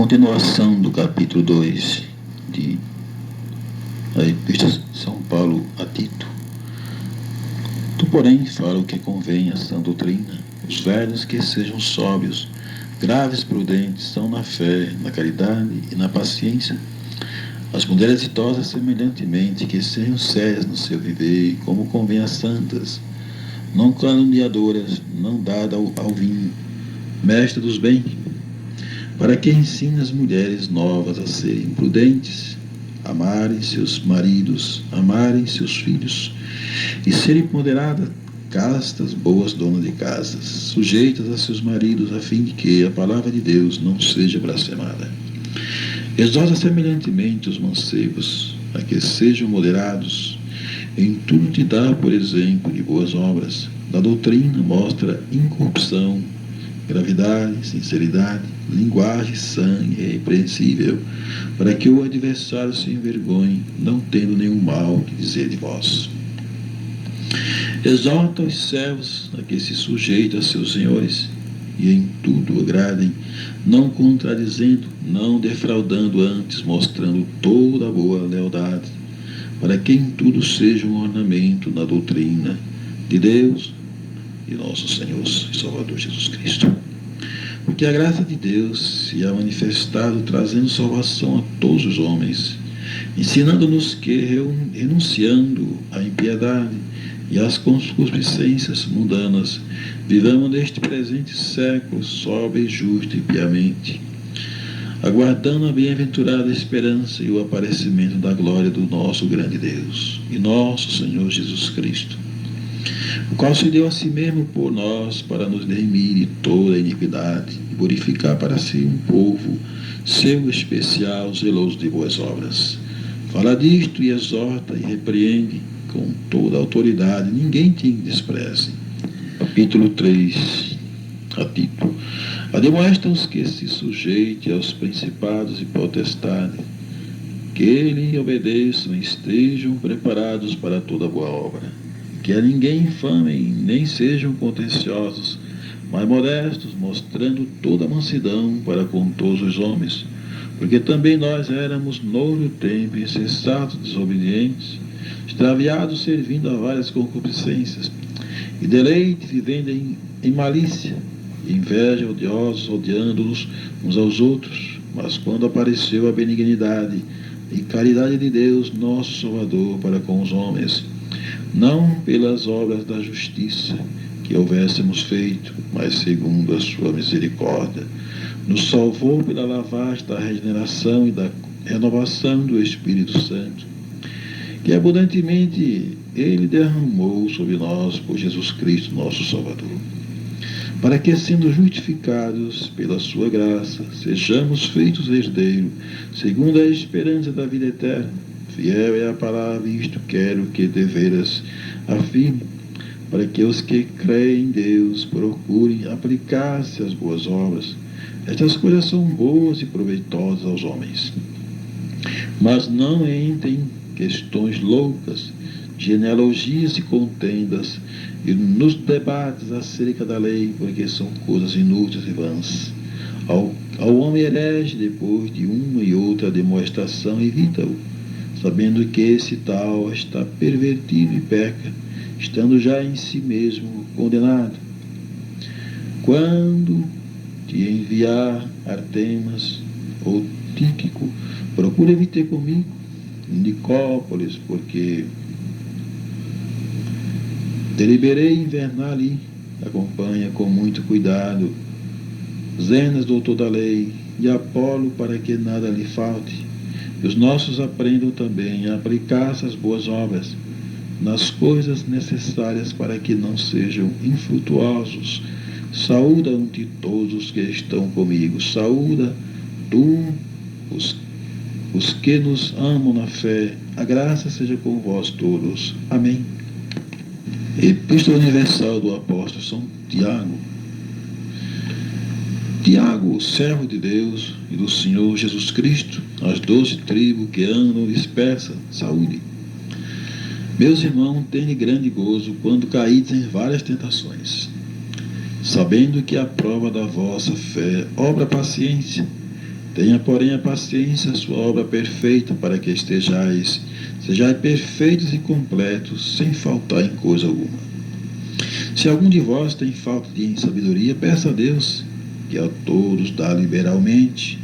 continuação do capítulo 2 de a Epístola de São Paulo a Tito. Tu, porém, fala o que convém à sã doutrina. Os velhos que sejam sóbrios, graves, prudentes, são na fé, na caridade e na paciência. As mulheres idosas, semelhantemente, que sejam sérias no seu viver, como convém às santas, não caluniadoras, não dadas ao vinho, mestre dos bens, para que ensine as mulheres novas a serem prudentes, amarem seus maridos, amarem seus filhos, e serem ponderadas, castas, boas donas de casas, sujeitas a seus maridos, a fim de que a palavra de Deus não seja blasfemada. Exorta semelhantemente os mancebos, a que sejam moderados, em tudo te dá, por exemplo, de boas obras. Da doutrina mostra incorrupção, gravidade, sinceridade, linguagem sã e irrepreensível, para que o adversário se envergonhe, não tendo nenhum mal que dizer de vós. Exorta os servos a que se sujeitem a seus senhores, e em tudo agradem, não contradizendo, não defraudando, antes mostrando toda a boa lealdade, para que em tudo seja um ornamento na doutrina de Deus e nosso Senhor e Salvador Jesus Cristo. Porque a graça de Deus se há manifestado, trazendo salvação a todos os homens, ensinando-nos que, renunciando à impiedade e às concupiscências mundanas, vivamos neste presente século sóbrio, justo e piamente, aguardando a bem-aventurada esperança e o aparecimento da glória do nosso grande Deus e nosso Senhor Jesus Cristo, o qual se deu a si mesmo por nós para nos redimir de toda a iniquidade e purificar para si um povo seu especial, zeloso de boas obras. Fala disto e exorta e repreende com toda a autoridade, ninguém te despreze. Capítulo 3 a Tito. Admoesta-os que se sujeite aos principados e potestades, que lhe obedeçam e estejam preparados para toda boa obra, que a ninguém infamem, nem sejam contenciosos, mas modestos, mostrando toda a mansidão para com todos os homens, porque também nós éramos noutro tempo insensatos, desobedientes, extraviados, servindo a várias concupiscências, e deleite, vivendo em malícia, e inveja, odiosos, odiando-nos uns aos outros. Mas quando apareceu a benignidade e caridade de Deus, nosso Salvador, para com os homens, não pelas obras da justiça que houvéssemos feito, mas segundo a sua misericórdia, nos salvou pela lavagem da regeneração e da renovação do Espírito Santo, que abundantemente Ele derramou sobre nós por Jesus Cristo, nosso Salvador, para que, sendo justificados pela sua graça, sejamos feitos herdeiros, segundo a esperança da vida eterna. Fiel é a palavra, isto quero que deveras afirme, para que os que creem em Deus procurem aplicar-se às boas obras. Estas coisas são boas e proveitosas aos homens. Mas não entrem questões loucas, genealogias e contendas, e nos debates acerca da lei, porque são coisas inúteis e vãs. Ao homem herege, depois de uma e outra demonstração, evita-o, sabendo que esse tal está pervertido e peca, estando já em si mesmo condenado. Quando te enviar Artemas ou Tíquico, procura vir ter comigo em Nicópolis, porque deliberei invernar ali. Acompanha com muito cuidado Zenas, doutor da lei, e Apolo, para que nada lhe falte. E os nossos aprendam também a aplicar essas boas obras nas coisas necessárias, para que não sejam infrutuosos. Saúda-te todos os que estão comigo. Saúda tu os que nos amam na fé. A graça seja com vós todos. Amém. Epístola Universal do Apóstolo São Tiago. Tiago, servo de Deus e do Senhor Jesus Cristo, as 12 tribos que andam dispersas, saúde. Meus irmãos, tenham grande gozo quando caídes em várias tentações, sabendo que a prova da vossa fé obra paciência, Tenha, porém, a paciência, a sua obra perfeita, para que sejais perfeitos e completos, sem faltar em coisa alguma. Se algum de vós tem falta de sabedoria, peça a Deus, que a todos dá liberalmente,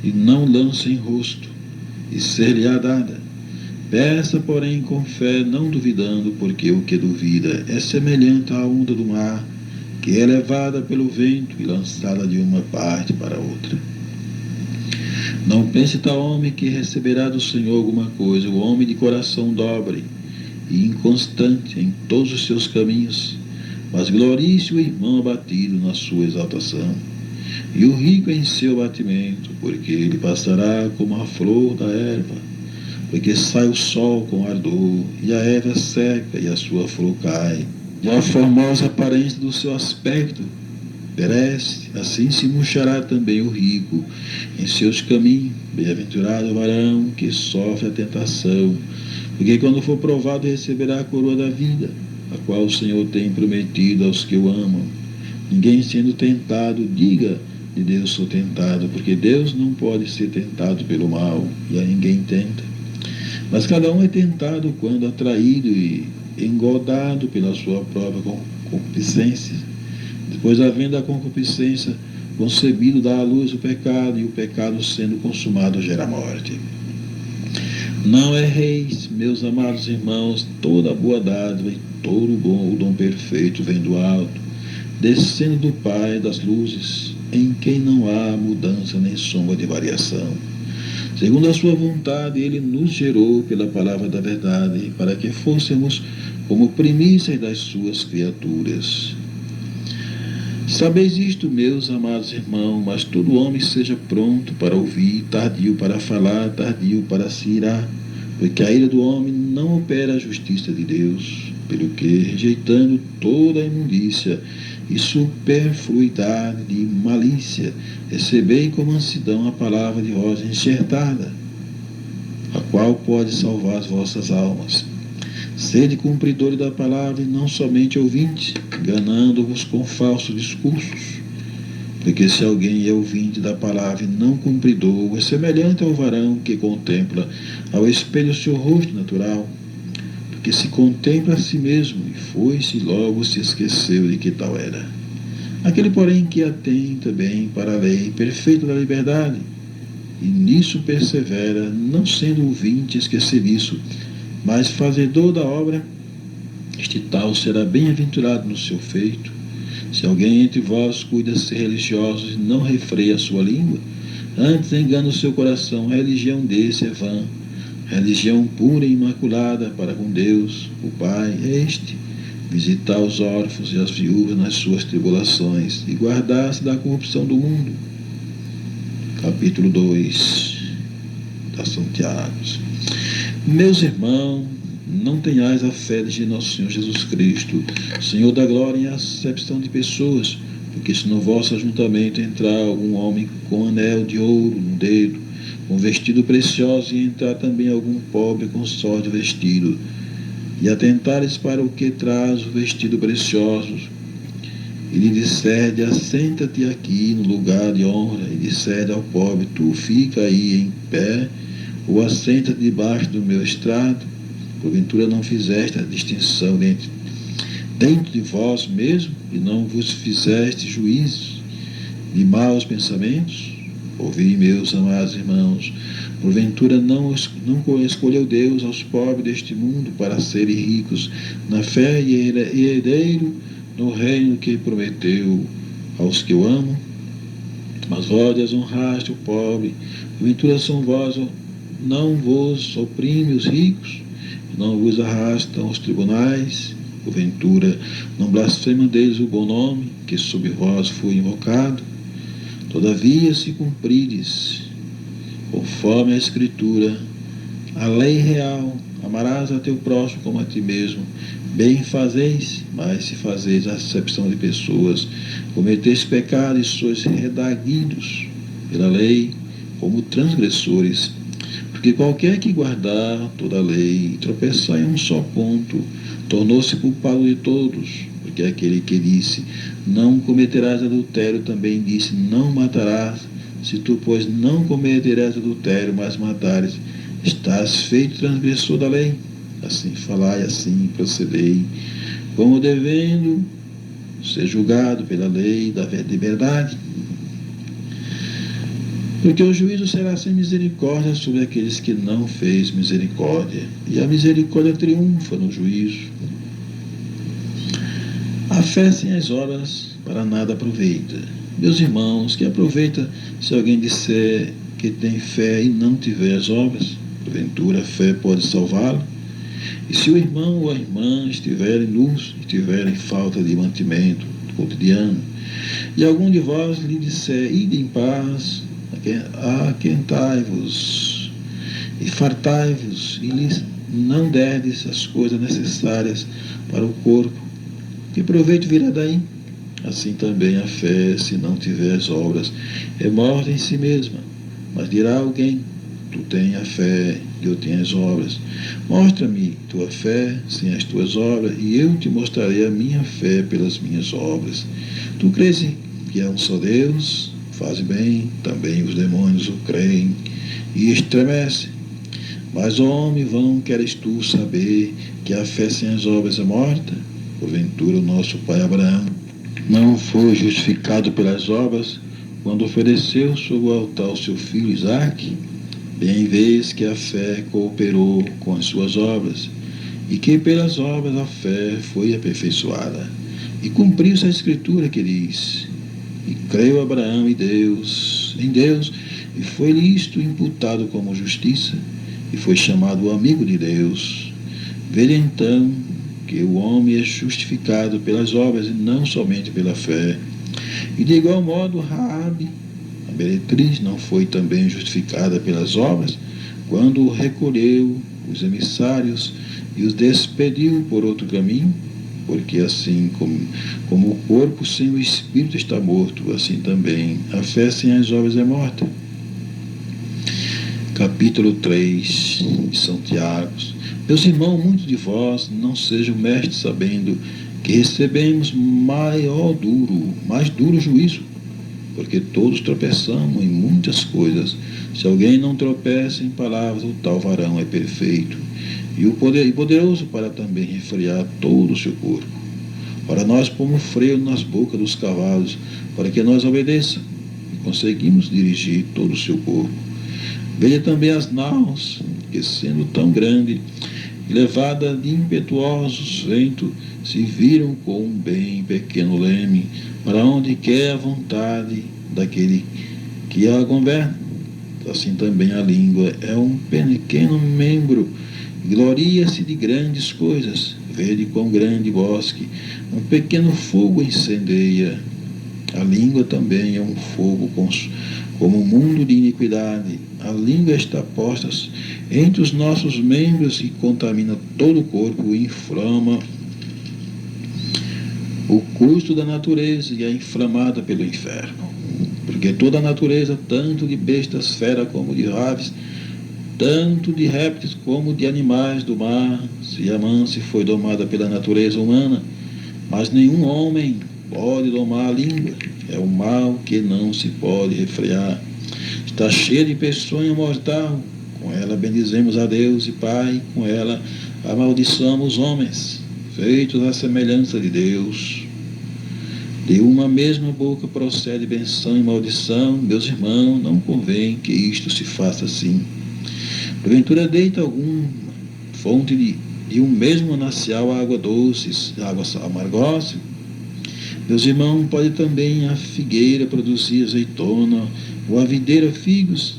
e não lança em rosto, e ser-lhe-á dada. Peça, porém, com fé, não duvidando, porque o que duvida é semelhante à onda do mar, que é levada pelo vento e lançada de uma parte para outra. Não pense tal homem que receberá do Senhor alguma coisa, o homem de coração dobre e inconstante em todos os seus caminhos, mas glorie-se o irmão abatido na sua exaltação, e o rico em seu abatimento, porque ele passará como a flor da erva, porque sai o sol com ardor, e a erva seca, e a sua flor cai, e a formosa aparência do seu aspecto perece. Assim se murchará também o rico em seus caminhos. Bem-aventurado o varão que sofre a tentação, porque quando for provado receberá a coroa da vida, a qual o Senhor tem prometido aos que o amam. Ninguém sendo tentado, diga: de Deus sou tentado, porque Deus não pode ser tentado pelo mal, e a ninguém tenta. Mas cada um é tentado quando atraído e engodado pela sua própria concupiscência. Depois, havendo a concupiscência concebido, dá à luz o pecado, e o pecado, sendo consumado, gera morte. Não erreis, meus amados irmãos, toda boa dádiva e todo o dom perfeito vem do alto, descendo do Pai das luzes, em quem não há mudança nem sombra de variação. Segundo a sua vontade, ele nos gerou pela palavra da verdade, para que fôssemos como primícias das suas criaturas. Sabeis isto, meus amados irmãos, mas todo homem seja pronto para ouvir, tardio para falar, tardio para se irar, porque a ira do homem não opera a justiça de Deus, pelo que, rejeitando toda a imundícia e superfluidade de malícia, recebei com mansidão a palavra de voz enxertada, a qual pode salvar as vossas almas. Sede cumpridores da palavra e não somente ouvintes, enganando-vos com falsos discursos. Porque se alguém é ouvinte da palavra e não cumpridor, é semelhante ao varão que contempla ao espelho o seu rosto natural, porque se contempla a si mesmo e foi-se e logo se esqueceu de que tal era. Aquele, porém, que atenta bem para a lei perfeita da liberdade, e nisso persevera, não sendo ouvinte esquecediço, mas fazedor da obra, este tal será bem-aventurado no seu feito. Se alguém entre vós cuida ser religioso e não refreia a sua língua, antes engana o seu coração, a religião desse é vã. Religião pura e imaculada para com Deus, o Pai, é este: visitar os órfãos e as viúvas nas suas tribulações e guardar-se da corrupção do mundo. Capítulo 2 da Santiago. Meus irmãos, não tenhais a fé de nosso Senhor Jesus Cristo, Senhor da glória, em acepção de pessoas, porque se no vosso ajuntamento entrar algum homem com anel de ouro no dedo, com vestido precioso, e entrar também algum pobre com sorte vestido, e atentares para o que traz o vestido precioso, e lhe disser: assenta-te aqui no lugar de honra, e disser ao pobre: tu fica aí em pé, ou assenta-te debaixo do meu estrado, porventura não fizeste a distinção dentro de vós mesmo, e não vos fizeste juízo de maus pensamentos? Ouvi, meus amados irmãos, porventura não escolheu Deus aos pobres deste mundo para serem ricos na fé e herdeiro no reino que prometeu aos que o amam? Mas vós desonraste o pobre, porventura são vós, não vos oprime os ricos, não vos arrastam aos tribunais, porventura não blasfemam deles o bom nome, que sob vós foi invocado? Todavia, se cumprides, conforme a Escritura, a lei real, amarás a teu próximo como a ti mesmo, bem fazeis. Mas se fazeis a acepção de pessoas, cometeis pecado e sois redarguidos pela lei como transgressores. Porque qualquer que guardar toda a lei e tropeçar em um só ponto, tornou-se culpado de todos. Porque aquele que disse: não cometerás adultério, também disse: não matarás. Se tu, pois, não cometeres adultério, mas matares, estás feito transgressor da lei. Assim falai, assim procedei, como devendo ser julgado pela lei da liberdade. Porque o juízo será sem misericórdia sobre aqueles que não fez misericórdia, e a misericórdia triunfa no juízo. A fé sem as obras para nada aproveita. Meus irmãos, que aproveita se alguém disser que tem fé e não tiver as obras? Porventura a fé pode salvá-lo? E se o irmão ou a irmã estiverem nus e tiverem falta de mantimento cotidiano, e algum de vós lhe disser, ide em paz, aquentai-vos e fartai-vos, e lhes não derdes as coisas necessárias para o corpo, que proveito virá daí? Assim também a fé, se não tiver as obras, é morta em si mesma. Mas dirá alguém, tu tens a fé e eu tenho as obras. Mostra-me tua fé sem as tuas obras, e eu te mostrarei a minha fé pelas minhas obras. Tu crês que há um só Deus? Faz bem, também os demônios o creem e estremecem. Mas, homem vão, queres tu saber que a fé sem as obras é morta? Porventura o nosso pai Abraão não foi justificado pelas obras quando ofereceu sobre o altar o seu filho Isaque? Bem vês que a fé cooperou com as suas obras, e que pelas obras a fé foi aperfeiçoada. E cumpriu-se a escritura que diz, e creu Abraão em Deus, e foi-lhe isto imputado como justiça, e foi chamado amigo de Deus. Vede então que o homem é justificado pelas obras e não somente pela fé. E de igual modo Raabe, a meretriz, não foi também justificada pelas obras, quando recolheu os emissários e os despediu por outro caminho? Porque assim como o corpo sem o espírito está morto, assim também a fé sem as obras é morta. Capítulo 3 de São Tiago. Meus irmãos, muitos de vós não sejam mestres, sabendo que recebemos mais duro juízo, porque todos tropeçamos em muitas coisas. Se alguém não tropeça em palavras, o tal varão é perfeito, e poderoso para também refrear todo o seu corpo. Ora, nós pomos freio nas bocas dos cavalos, para que nós obedeçam, e conseguimos dirigir todo o seu corpo. Veja também as naus, que sendo tão grande e levada de impetuosos ventos, se viram com um bem pequeno leme, para onde quer a vontade daquele que a governa. Assim também a língua é um pequeno membro, gloria-se de grandes coisas. Vede quão grande bosque um pequeno fogo incendeia. A língua também é um fogo como um mundo de iniquidade. A língua está posta entre os nossos membros e contamina todo o corpo e inflama o curso da natureza e é inflamada pelo inferno. Porque toda a natureza, tanto de bestas, feras como de aves, tanto de répteis como de animais do mar, se amansa e foi domada pela natureza humana, mas nenhum homem pode domar a língua. É um mal que não se pode refrear. Está cheia de peçonha mortal. Com ela bendizemos a Deus e Pai, com ela amaldiçoamos os homens, feitos à semelhança de Deus. De uma mesma boca procede benção e maldição. Meus irmãos, não convém que isto se faça assim. Porventura deita alguma fonte de um mesmo manancial água doce, água amargosa? Meus irmãos, pode também a figueira produzir azeitona, ou a videira figos?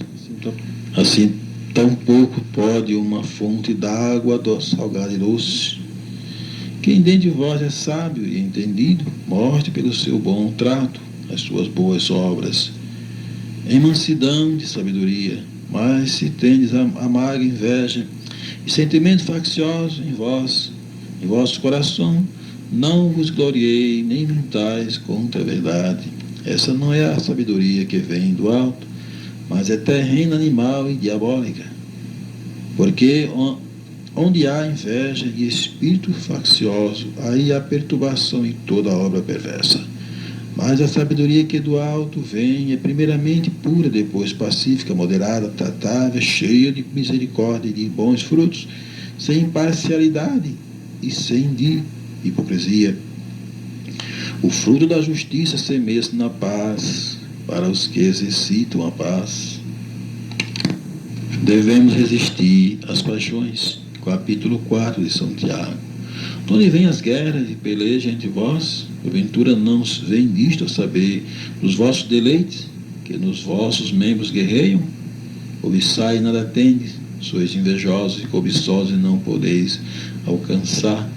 Assim tampouco pode uma fonte d'água salgada e doce. Quem dentre vós é sábio e entendido, mostre pelo seu bom trato as suas boas obras, em mansidão de sabedoria. Mas se tendes amarga inveja e sentimento faccioso em vosso coração, não vos gloriei, nem mintais contra a verdade. Essa não é a sabedoria que vem do alto, mas é terrena, animal e diabólica. Porque onde há inveja e espírito faccioso, aí há perturbação e toda obra perversa. Mas a sabedoria que do alto vem é primeiramente pura, depois pacífica, moderada, tratável, cheia de misericórdia e de bons frutos, sem parcialidade e sem de hipocrisia. O fruto da justiça semeia-se na paz, para os que exercitam a paz. Devemos resistir às paixões. Capítulo 4 de São Tiago. De onde vêm as guerras e pelejas entre vós? Porventura não vem disto a saber dos vossos deleites, que nos vossos membros guerreiam? Cobiçai e nada tendes, sois invejosos e cobiçosos e não podeis alcançar.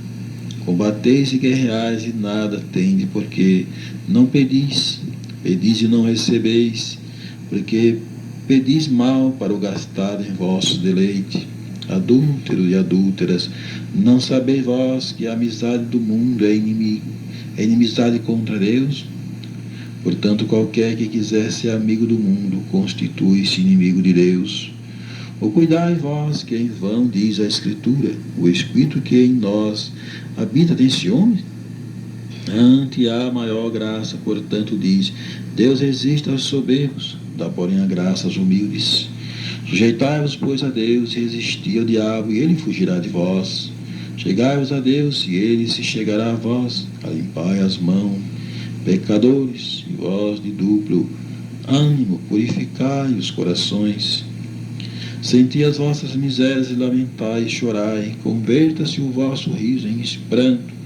Combateis e guerreais e nada tendes, porque não pedis. Pedis e não recebeis, porque pedis mal para o gastar em vosso deleite. Adúlteros e adúlteras, não sabeis vós que a amizade do mundo é inimizade contra Deus? Portanto, qualquer que quiser ser amigo do mundo, constitui-se inimigo de Deus. Ou cuidai vós, que em vão diz a Escritura, o Espírito que em nós habita tem ciúme? Ante a maior graça, portanto, diz, Deus resiste aos soberbos, dá porém a graça aos humildes. Sujeitai-vos, pois, a Deus, e resisti ao diabo, e ele fugirá de vós. Chegai-vos a Deus, e ele se chegará a vós. Limpai as mãos, pecadores, e vós de duplo ânimo, purificai os corações. Senti as vossas misérias e lamentai e chorai. Converta-se o vosso riso em pranto,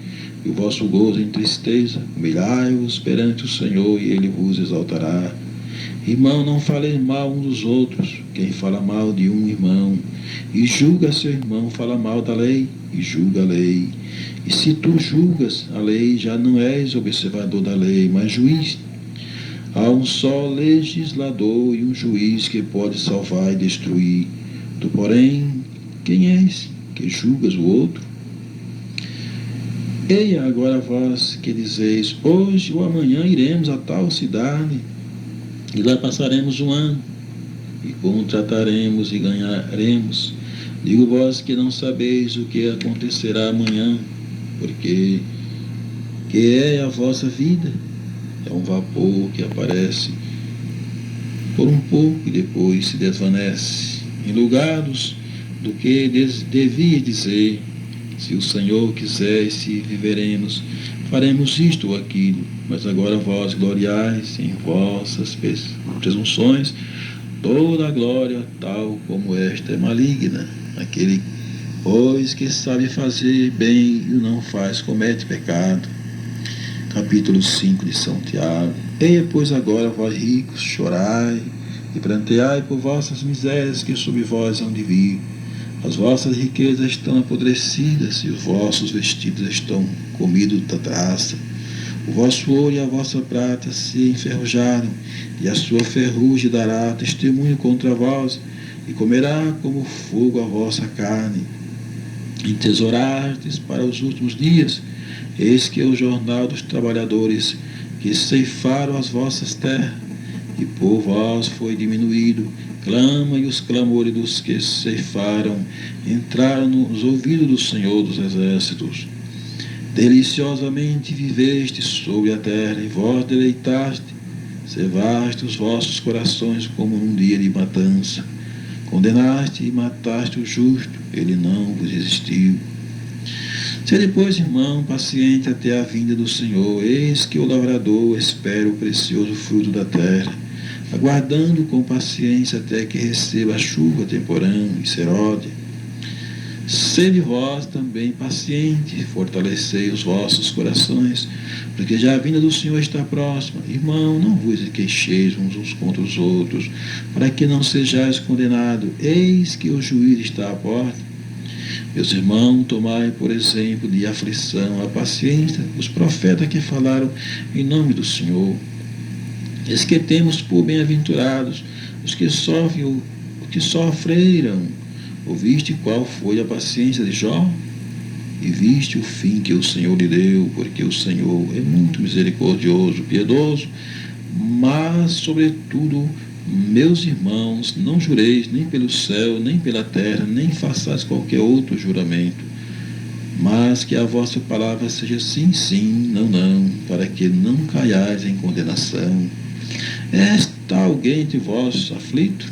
e o vosso gozo em tristeza. Humilhai-vos perante o Senhor, e ele vos exaltará. Irmão, não faleis mal uns dos outros. Quem fala mal de um irmão e julga seu irmão, fala mal da lei e julga a lei. E se tu julgas a lei, já não és observador da lei, mas juiz. Há um só legislador e um juiz que pode salvar e destruir. Tu, porém, quem és que julgas o outro? Eia agora vós que dizeis, hoje ou amanhã iremos a tal cidade, e lá passaremos um ano, e contrataremos e ganharemos. Digo vós que não sabeis o que acontecerá amanhã, porque que é a vossa vida? É um vapor que aparece por um pouco e depois se desvanece. Em lugar do que devia dizer, se o Senhor quiser, se viveremos, faremos isto ou aquilo. Mas agora vós gloriais em vossas presunções, toda a glória, tal como esta, é maligna. Aquele, pois, que sabe fazer bem e o não faz, comete pecado. Capítulo 5 de São Tiago. Eia, pois, agora, vós ricos, chorai e pranteai por vossas misérias que sobre vós hão de vir. As vossas riquezas estão apodrecidas e os vossos vestidos estão comidos da traça. O vosso ouro e a vossa prata se enferrujaram, e a sua ferrugem dará testemunho contra vós, e comerá como fogo a vossa carne. Entesourastes para os últimos dias, eis que é o jornal dos trabalhadores que ceifaram as vossas terras, e por vós foi diminuído. Clama, e os clamores dos que ceifaram entraram nos ouvidos do Senhor dos Exércitos. Deliciosamente viveste sobre a terra, e vós deleitaste, cevaste os vossos corações como num dia de matança. Condenaste e mataste o justo, ele não vos resistiu. Sede, pois, irmão, paciente até a vinda do Senhor. Eis que o lavrador espera o precioso fruto da terra, aguardando com paciência até que receba a chuva temporã e seródia. Sede vós também paciente, fortalecei os vossos corações, porque já a vinda do Senhor está próxima. Irmão, não vos queixeis uns contra os outros, para que não sejais condenados. Eis que o juízo está à porta. Meus irmãos, tomai, por exemplo, de aflição a paciência os profetas que falaram em nome do Senhor. Eis que temos por bem-aventurados os que sofreram. Ouviste qual foi a paciência de Jó? E viste o fim que o Senhor lhe deu, porque o Senhor é muito misericordioso, piedoso. Mas, sobretudo, meus irmãos, não jureis nem pelo céu, nem pela terra, nem façais qualquer outro juramento, mas que a vossa palavra seja sim, sim, não, não, para que não caiais em condenação. Está alguém entre vós aflito?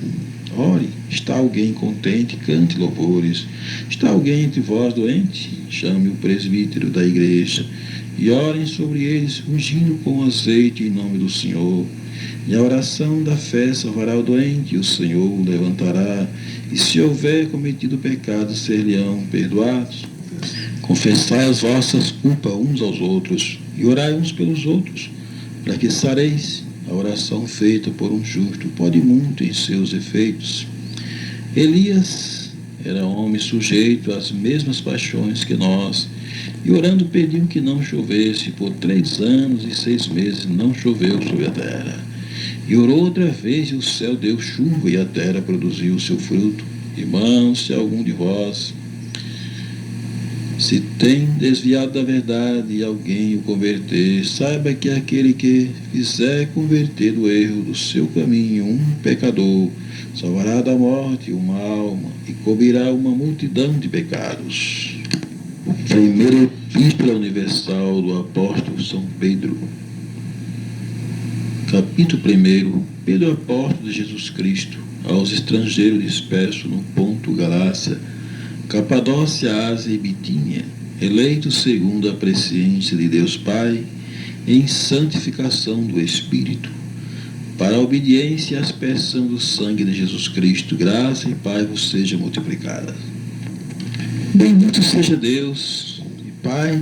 Ore. Está alguém contente? Cante louvores. Está alguém entre vós doente? Chame o presbítero da igreja e orem sobre eles, ungindo com azeite em nome do Senhor. E a oração da fé salvará o doente, e o Senhor o levantará. E se houver cometido pecado, ser-lhe-ão perdoados. Confessai as vossas culpas uns aos outros, e orai uns pelos outros, para que sareis. A oração feita por um justo pode muito em seus efeitos. Elias era homem sujeito às mesmas paixões que nós, e orando pediu que não chovesse. Por 3 anos e 6 meses não choveu sobre a terra. E orou outra vez, e o céu deu chuva, e a terra produziu o seu fruto. Irmãos, se algum de vós se tem desviado da verdade e alguém o converter, saiba que aquele que fizer converter do erro do seu caminho um pecador, salvará da morte uma alma e cobrirá uma multidão de pecados. Primeira Epístola Universal do Apóstolo São Pedro. Capítulo 1. Pedro, apóstolo de Jesus Cristo, aos estrangeiros dispersos no Ponto, Galácia, Capadócia, Ásia e Bitínia, eleitos segundo a presciência de Deus Pai, em santificação do Espírito, para a obediência e aspersão do sangue de Jesus Cristo, graça e paz vos seja multiplicada. Bendito seja Deus e Pai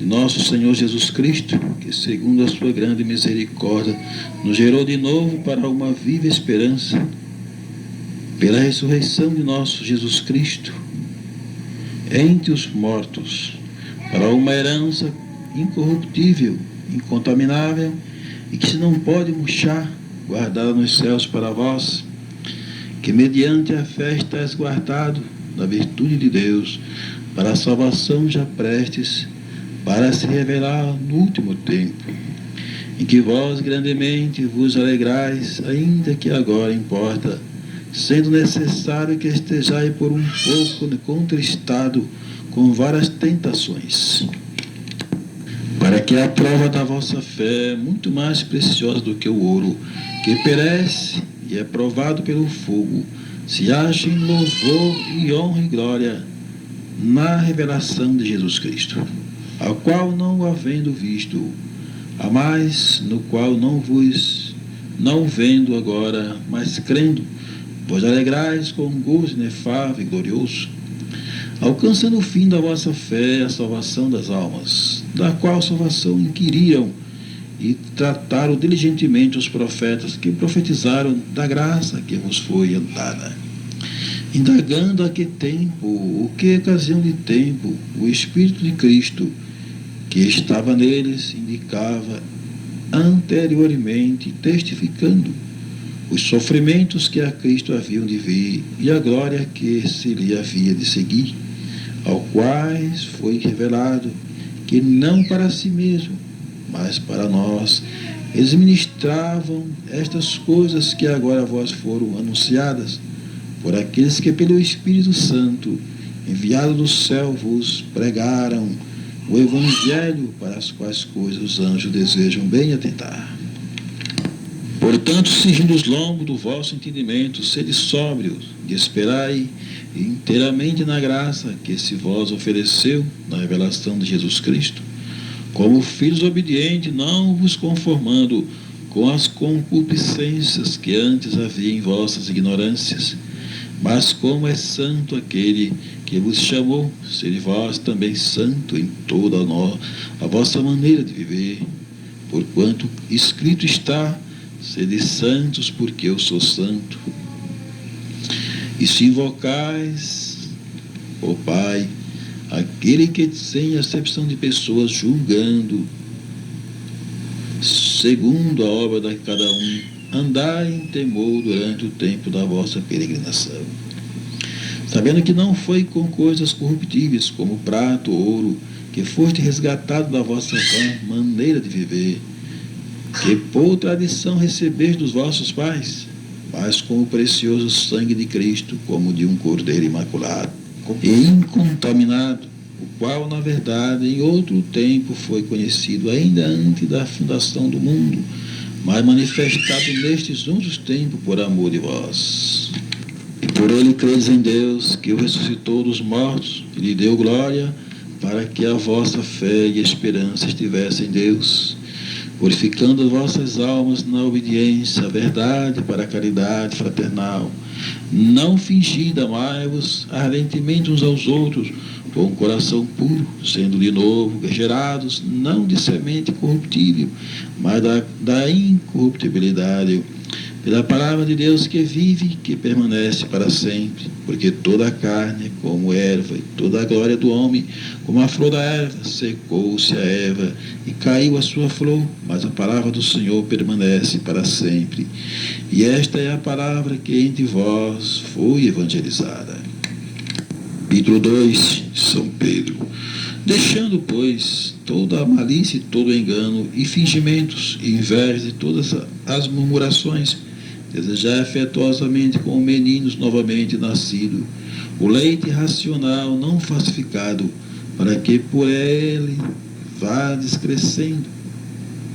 de nosso Senhor Jesus Cristo, que segundo a sua grande misericórdia nos gerou de novo para uma viva esperança, pela ressurreição de nosso Jesus Cristo entre os mortos, para uma herança incorruptível, incontaminável e que se não pode murchar, guardada nos céus para vós, que mediante a fé estáis guardado da virtude de Deus, para a salvação já prestes, para se revelar no último tempo, em que vós grandemente vos alegrais, ainda que agora importa, sendo necessário que estejai por um pouco contristado com várias tentações, para que a prova da vossa fé, muito mais preciosa do que o ouro, que perece e é provado pelo fogo, se ache em louvor e honra e glória na revelação de Jesus Cristo, ao qual não havendo visto, a mais no qual não vendo agora, mas crendo, vos alegrais com um gozo inefável e glorioso, alcançando o fim da vossa fé, a salvação das almas, da qual salvação inquiriram e trataram diligentemente os profetas que profetizaram da graça que vos foi dada, indagando a que tempo, o que ocasião de tempo, o Espírito de Cristo, que estava neles, indicava anteriormente, testificando os sofrimentos que a Cristo haviam de vir e a glória que se lhe havia de seguir, ao quais foi revelado que não para si mesmo, mas para nós, eles ministravam estas coisas que agora vós foram anunciadas, por aqueles que pelo Espírito Santo, enviado do céu, vos pregaram o Evangelho, para as quais coisas os anjos desejam bem atentar. Portanto, cingindo os lombos do vosso entendimento, sede sóbrios, e esperai inteiramente na graça que se vos ofereceu na revelação de Jesus Cristo, como filhos obedientes, não vos conformando com as concupiscências que antes havia em vossas ignorâncias, mas como é santo aquele que vos chamou, sede vós também santo em toda a vossa maneira de viver, porquanto escrito está: sede santos, porque eu sou santo. E se invocais, ó Pai, aquele que sem acepção de pessoas, julgando segundo a obra de cada um, andai em temor durante o tempo da vossa peregrinação, sabendo que não foi com coisas corruptíveis, como prata ou ouro, que foste resgatado da vossa vã maneira de viver, que por tradição recebeste dos vossos pais, mas com o precioso sangue de Cristo, como de um cordeiro imaculado e incontaminado, o qual, na verdade, em outro tempo foi conhecido ainda antes da fundação do mundo, mas manifestado nestes outros tempos por amor de vós. E por ele credes em Deus, que o ressuscitou dos mortos e lhe deu glória, para que a vossa fé e esperança estivessem em Deus, purificando as vossas almas na obediência à verdade para a caridade fraternal, não fingindo, amai-vos ardentemente uns aos outros, com um coração puro, sendo de novo gerados, não de semente corruptível, mas da incorruptibilidade, pela palavra de Deus que vive, que permanece para sempre, porque toda a carne é como erva, e toda a glória do homem, como a flor da erva, secou-se a erva, e caiu a sua flor, mas a palavra do Senhor permanece para sempre. E esta é a palavra que entre vós foi evangelizada. Capítulo 2, São Pedro. Deixando, pois, toda a malícia e todo o engano, e fingimentos, e inveja, e todas as murmurações, desejar afetuosamente com meninos novamente nascido, o leite racional não falsificado, para que por ele vá descrescendo,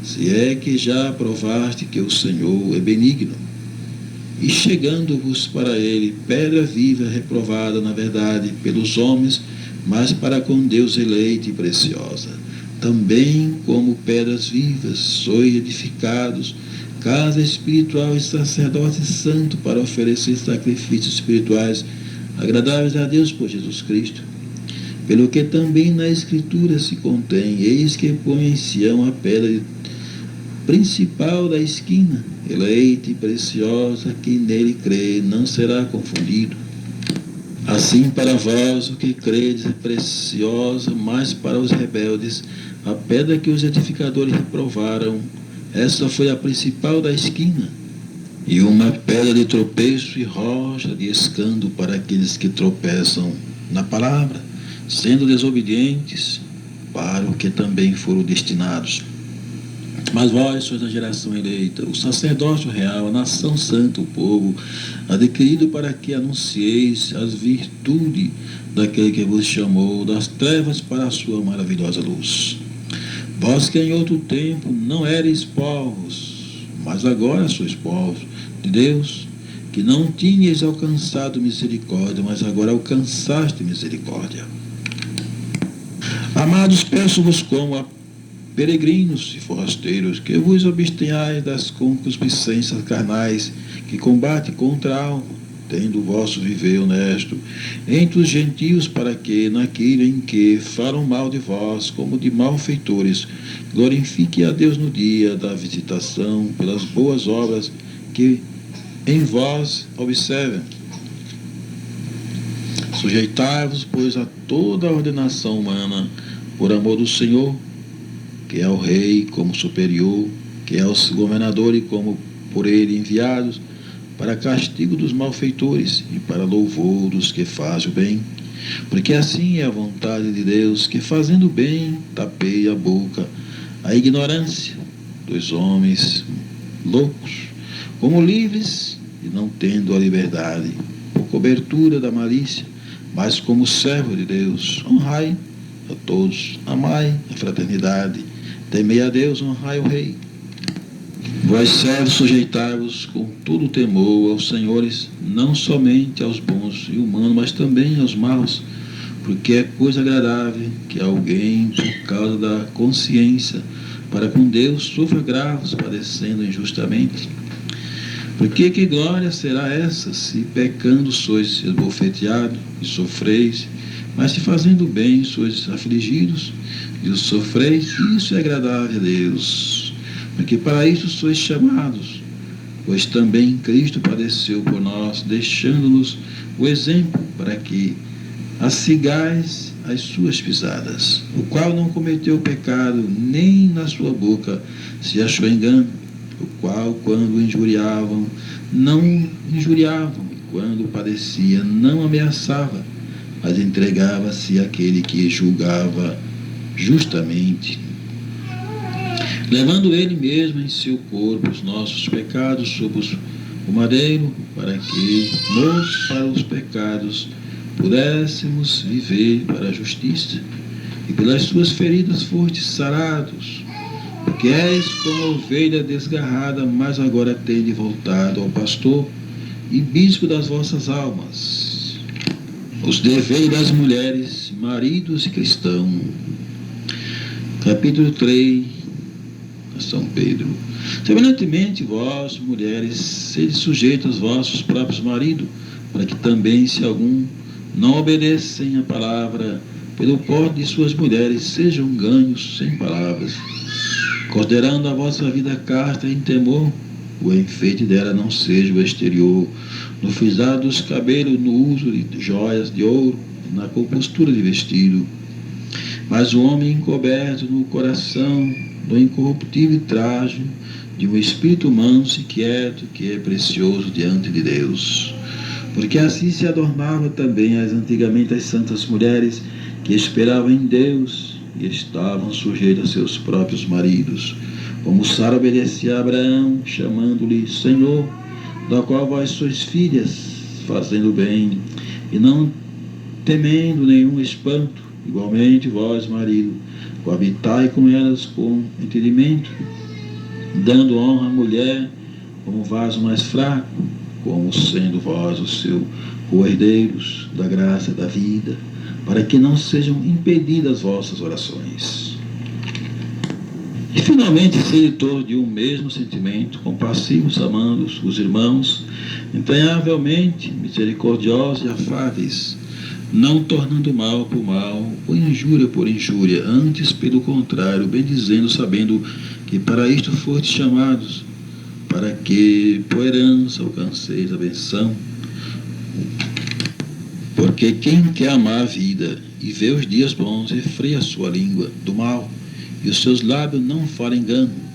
se é que já provaste que o Senhor é benigno. E chegando-vos para ele, pedra viva, reprovada na verdade pelos homens, mas para com Deus eleita e preciosa. Também como pedras vivas, sois edificados, casa espiritual e sacerdote santo, para oferecer sacrifícios espirituais agradáveis a Deus por Jesus Cristo. Pelo que também na Escritura se contém, eis que põe em Sião a pedra principal da esquina, eleita e preciosa, que nele crê não será confundido. Assim para vós o que credes é preciosa, mas para os rebeldes a pedra que os edificadores reprovaram, essa foi a principal da esquina, e uma pedra de tropeço e rocha de escândalo para aqueles que tropeçam na palavra, sendo desobedientes, para o que também foram destinados. Mas vós sois a geração eleita, o sacerdócio real, a nação santa, o povo adquirido, para que anuncieis as virtudes daquele que vos chamou das trevas para a sua maravilhosa luz. Vós que em outro tempo não erais povos, mas agora sois povos de Deus, que não tinhas alcançado misericórdia, mas agora alcançaste misericórdia. Amados, peço-vos como a peregrinos e forasteiros, que vos abstenhais das concupiscências carnais, que combate contra a alma, tendo o vosso viver honesto entre os gentios, para que, naquilo em que falam mal de vós, como de malfeitores, glorifique a Deus no dia da visitação, pelas boas obras que em vós observem. Sujeitai-vos, pois, a toda a ordenação humana, por amor do Senhor, que é o rei como superior, que é os governadores como por ele enviados, para castigo dos malfeitores e para louvor dos que fazem o bem. Porque assim é a vontade de Deus, que fazendo o bem tapeie a boca a ignorância dos homens loucos, como livres e não tendo a liberdade, por cobertura da malícia, mas como servo de Deus, honrai a todos, amai a fraternidade, temei a Deus, honrai o Rei. Vós servos, sujeitai-vos com todo temor aos senhores, não somente aos bons e humanos, mas também aos maus, porque é coisa agradável que alguém, por causa da consciência, para com Deus, sofra agravos, padecendo injustamente. Porque que glória será essa, se pecando sois esbofeteados e sofreis, mas se fazendo bem sois afligidos e os sofreis, isso é agradável a Deus. Porque para isso sois chamados, pois também Cristo padeceu por nós, deixando-nos o exemplo para que sigais as suas pisadas, o qual não cometeu pecado, nem na sua boca se achou engano, o qual, quando injuriavam, não injuriavam, e quando padecia, não ameaçava, mas entregava-se àquele que julgava justamente, levando ele mesmo em seu corpo os nossos pecados sobre o madeiro, para que nos, para os pecados, pudéssemos viver para a justiça, e pelas suas feridas fostes sarados, porque és como ovelha desgarrada, mas agora tende voltado ao pastor e bispo das vossas almas. Os deveres das mulheres, maridos e cristãos. Capítulo 3, São Pedro. Semelhantemente, vós, mulheres, sede sujeitos aos vossos próprios maridos, para que também, se algum não obedecem a palavra, pelo porte de suas mulheres, sejam ganhos sem palavras, considerando a vossa vida casta em temor, o enfeite dela não seja o exterior, no frisar dos cabelos, no uso de joias de ouro, na compostura de vestido, mas o homem encoberto no coração, no incorruptível traje de um espírito manso e quieto, que é precioso diante de Deus. Porque assim se adornavam também antigamente as santas mulheres que esperavam em Deus e estavam sujeitas a seus próprios maridos, como Sara obedecia a Abraão, chamando-lhe Senhor, da qual vós sois filhas, fazendo bem, e não temendo nenhum espanto. Igualmente vós, marido, coabitai com elas com entendimento, dando honra à mulher como vaso mais fraco, como sendo vós os seus co-herdeiros da graça da vida, para que não sejam impedidas vossas orações. E finalmente, sede todos de um mesmo sentimento, compassivos, amando os irmãos, entranhavelmente misericordiosos e afáveis, não tornando mal por mal, ou injúria por injúria, antes, pelo contrário, bendizendo, sabendo que para isto fostes chamados, para que, por herança, alcanceis a benção. Porque quem quer amar a vida e ver os dias bons, refreia a sua língua do mal, e os seus lábios não falam engano.